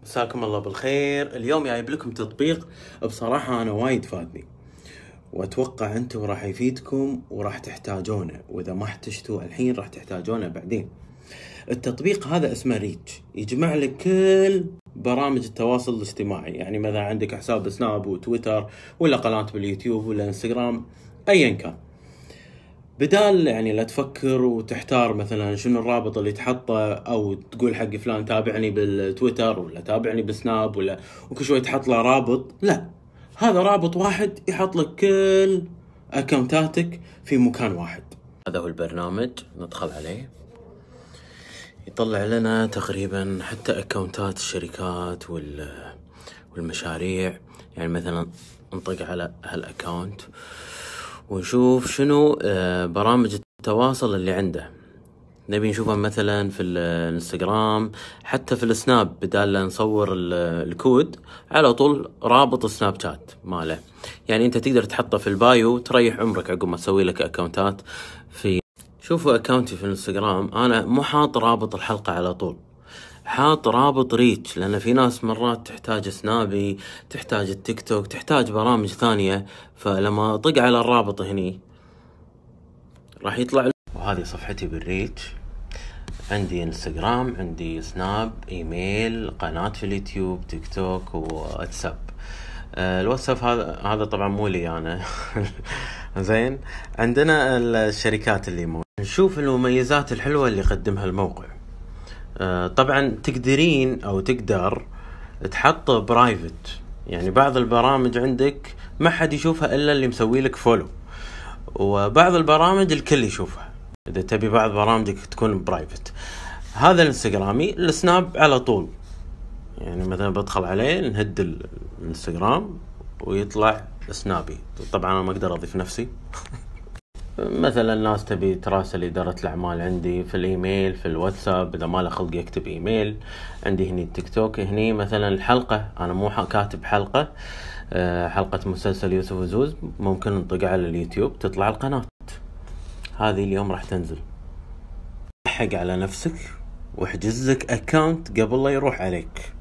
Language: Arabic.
مساكم الله بالخير. اليوم جايب لكم تطبيق بصراحة أنا وايد فادني، وأتوقع أنتم راح يفيدكم وراح تحتاجونه، وإذا ما احتجتوه الحين راح تحتاجونه بعدين. التطبيق هذا اسمه ريتش، يجمع لك كل برامج التواصل الاجتماعي. يعني مثلا عندك حساب سناب وتويتر ولا قناة باليوتيوب ولا انستغرام أيا كان، بدال يعني لا تفكر وتحتار مثلا شنو الرابط اللي تحطه، او تقول حق فلان تابعني بالتويتر ولا تابعني بالسناب ولا وكل شوي تحط له رابط. لا، هذا رابط واحد يحط لك كل اكونتاتك في مكان واحد. هذا هو البرنامج، ندخل عليه يطلع لنا تقريبا حتى اكونتات الشركات والمشاريع. يعني مثلا نطق على هالاكونت ونشوف شنو برامج التواصل اللي عنده. نبي نشوفها مثلا في الانستغرام، حتى في السناب بدال لا نصور الكود على طول رابط السناب شات ماله. يعني انت تقدر تحطه في البايو، تريح عمرك عقب ما تسوي لك اكونتات. شوفوا اكونتي في الانستغرام، انا مو حاط رابط الحلقة على طول، حاط رابط ريتش، لأن في ناس مرات تحتاج سنابي، تحتاج التيك توك، تحتاج برامج ثانية. فلما أطق على الرابط هني راح يطلع. وهذه صفحتي بالريتش، عندي انستغرام، عندي سناب، ايميل، قناة في اليوتيوب، تيك توك، وواتساب. الواتساب هذا طبعا مو لي انا. زين، عندنا الشركات اللي نشوف المميزات الحلوة اللي يقدمها الموقع. طبعا تقدرين او تقدر تحط برايفت، يعني بعض البرامج عندك ما حد يشوفها الا اللي مسوي لك فولو، وبعض البرامج الكل يشوفها. اذا تبي بعض برامجك تكون برايفت، هذا الانستغرامي. السناب على طول، يعني مثلا بدخل عليه نهد الانستغرام ويطلع سنابي. طبعا انا ما اقدر اضيف نفسي. مثلا الناس تبي تراسل إدارة الأعمال عندي في الإيميل، في الواتساب إذا ما له خلق يكتب إيميل. عندي هني التيك توك، هني مثلا الحلقة أنا مو كاتب حلقة، حلقة مسلسل يوسف وزوز، ممكن نطق على اليوتيوب تطلع القناة. هذه اليوم راح تنزل. لحق على نفسك واحجز لك أكاونت قبل لا يروح عليك.